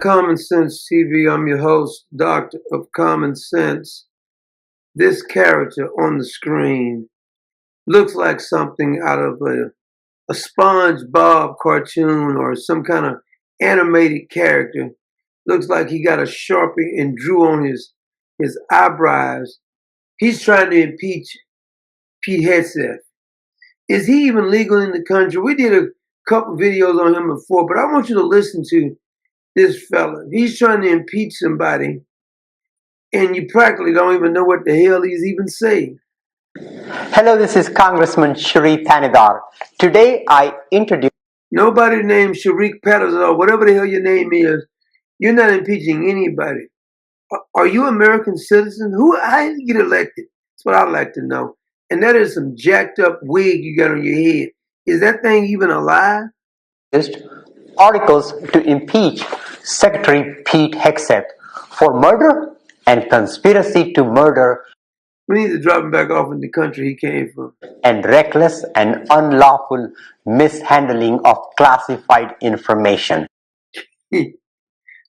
Common Sense TV. I'm your host, Doctor of Common Sense. This character on the screen looks like something out of a SpongeBob cartoon or some kind of animated character. Looks like he got a Sharpie and drew on his eyebrows. He's trying to impeach Pete Hegseth. Is he even legal in the country? We did a couple videos on him before, but I want you to listen to this fella. He's trying to impeach somebody, and you practically don't even know what the hell he's even saying. Hello, this is Congressman Shri. Today I introduce... Nobody named Shri or whatever the hell your name is. You're not impeaching anybody. Are you an American citizen? How did you get elected? That's what I'd like to know. And that is some jacked up wig you got on your head. Is that thing even alive? Articles to impeach Secretary Pete Hegseth for murder and conspiracy to murder. We need to drop him back off in the country he came from. And reckless and unlawful mishandling of classified information. This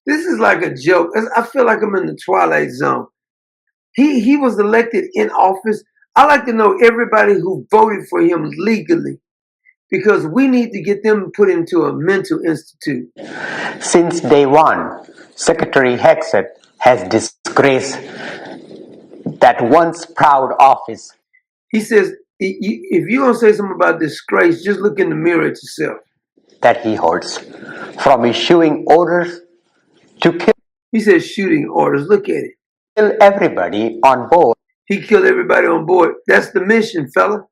is like a joke. I feel like I'm in the Twilight Zone. He was elected in office. I like to know everybody who voted for him legally, because we need to get them put into a mental institute. Since day one, Secretary Hegseth has disgraced that once proud office. He says, if you're going to say something about disgrace, just look in the mirror at yourself. That he holds, from issuing orders to kill. He says shooting orders. Look at it. Kill everybody on board. He killed everybody on board. That's the mission, fella.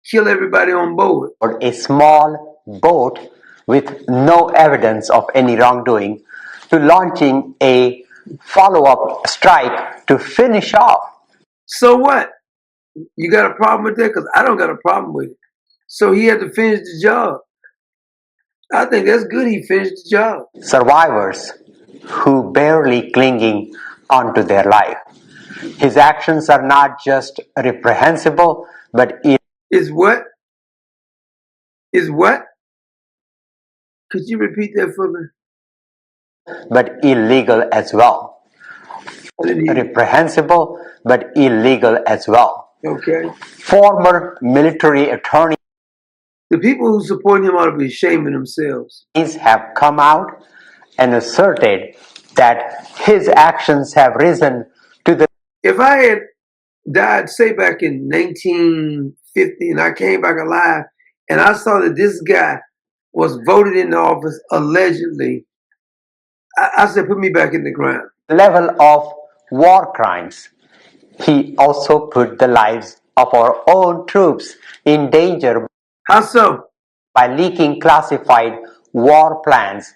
Kill everybody on board. Or a small boat with no evidence of any wrongdoing, to launching a follow-up strike to finish off. So what? You got a problem with that? Because I don't got a problem with it. So he had to finish the job. I think that's good he finished the job. Survivors who barely clinging onto their life. His actions are not just reprehensible, but is what? Is what? Could you repeat that for me? But illegal as well. Reprehensible, but illegal as well. Okay. Former military attorneys. The people who support him ought to be ashamed of themselves. Have come out and asserted that his actions have risen to the... If I had died, say back in 1950, and I came back alive, and I saw that this guy was voted into office allegedly, I said, put me back in the ground. Level of war crimes. He also put the lives of our own troops in danger. How so? By leaking classified war plans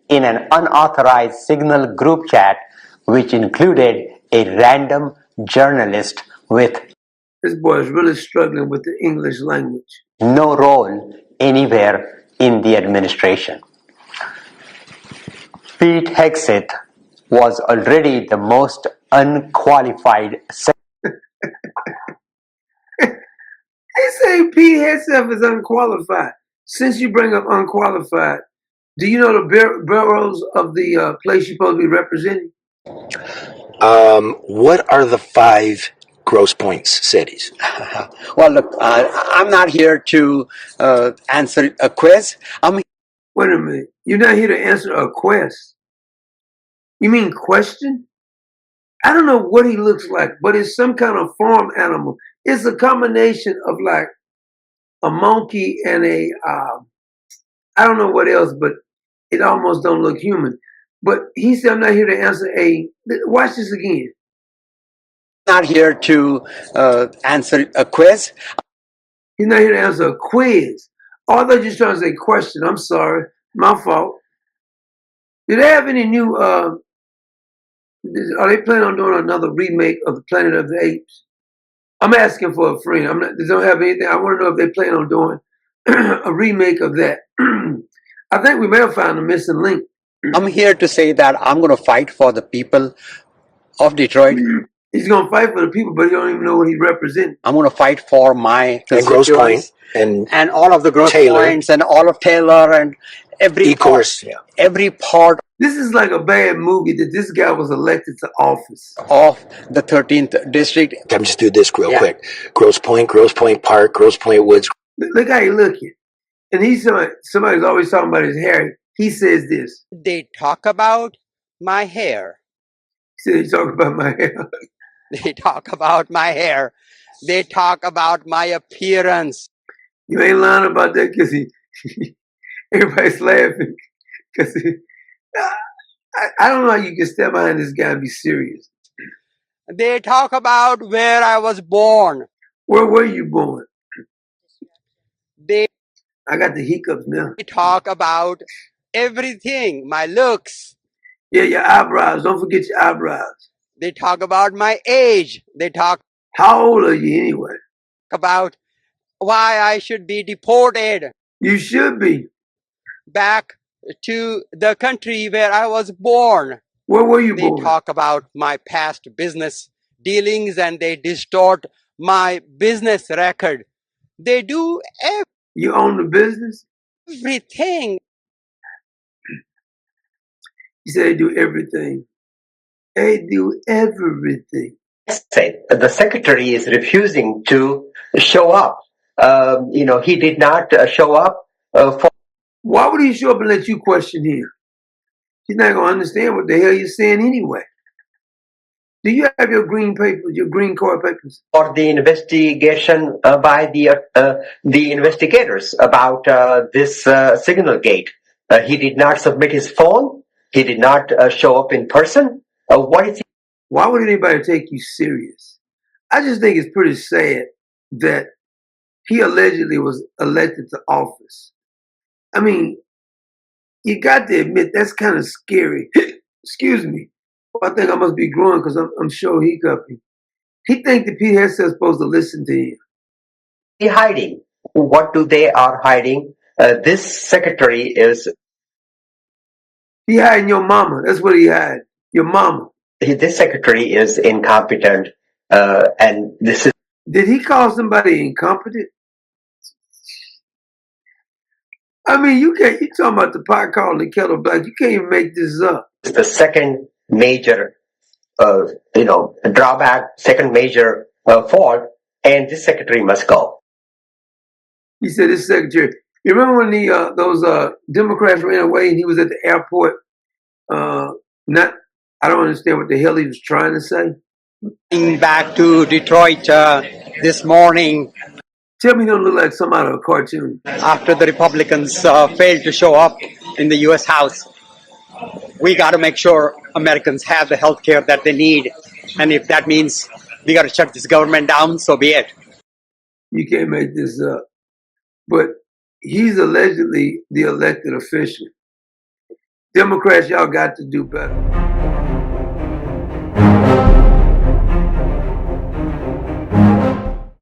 in an unauthorized Signal group chat, which included a random journalist with... This boy is really struggling with the English language. No role anywhere in the administration. Pete Hegseth was already the most unqualified... They say Pete Hegseth is unqualified. Since you bring up unqualified, do you know the boroughs of the place you're supposed to be representing? What are the 5 Grosse Points cities? Well, look, I'm not here to answer a quiz. Wait a minute. You're not here to answer a quest. You mean question? I don't know what he looks like, but it's some kind of farm animal. It's a combination of like a monkey and I don't know what else, but it almost don't look human. But he said, I'm not here to answer watch this again. Not here to answer a quiz. He's not here to answer a quiz. Oh, they're just trying to say question. I'm sorry. My fault. Do they have any new, are they planning on doing another remake of the Planet of the Apes? I'm asking for a friend. They don't have anything. I want to know if they plan on doing a remake of that. I think we may have found a missing link. I'm here to say that I'm going to fight for the people of Detroit. He's going to fight for the people, but he don't even know what he represents. I'm going to fight for my Grosse Pointe and all of the Grosse Points and all of Taylor and E-course, yeah. every part This is like a bad movie that this guy was elected to office. of the 13th district. I'm just do this real Yeah. quick. Grosse Pointe Park, Grosse Pointe Woods. Look how he looking. And somebody's always talking about his hair. He says this. They talk about my hair. He said he's talking about my hair. They talk about my hair. They talk about my appearance. You ain't lying about that because everybody's laughing. Because I don't know how you can step behind this guy and be serious. They talk about where I was born. Where were you born? They I got the hiccups now. talk about everything, my looks. Yeah, your eyebrows. Don't forget your eyebrows. They talk about my age. They talk How old are you anyway? about why I should be deported You should be. back to the country where I was born. Where were you They born? talk about my past business dealings and they distort my business record. They do You own the business? everything. You say they do everything. They do everything. Say the secretary is refusing to show up. He did not show up for Why would he show up and let you question him? He's not going to understand what the hell you're saying anyway. Do you have your green papers, your green card papers? the investigation by the investigators about this signal gate. He did not submit his phone. He did not show up in person. What is he? Why would anybody take you serious? I just think it's pretty sad that he allegedly was elected to office. I mean, you got to admit that's kind of scary. Excuse me. Well, I think I must be growing because I'm sure hiccuping. He think the Pete Hegseth is supposed to listen to him. Hiding? What do they are hiding? This secretary is. He hiding your mama. That's what he hide. Your mama. This secretary is incompetent, and this is. Did he call somebody incompetent? I mean, you talking about the pot calling the kettle black. You can't even make this up. The second major, drawback, second major fault, and this secretary must go. He said this secretary. You remember when those Democrats ran away and he was at the airport? I don't understand what the hell he was trying to say. Back to Detroit this morning Tell me he don't look like some out of a cartoon. after the Republicans failed to show up in the U.S. House. We got to make sure Americans have the health care that they need. And if that means we got to shut this government down, so be it. You can't make this up. But he's allegedly the elected official. Democrats, y'all got to do better.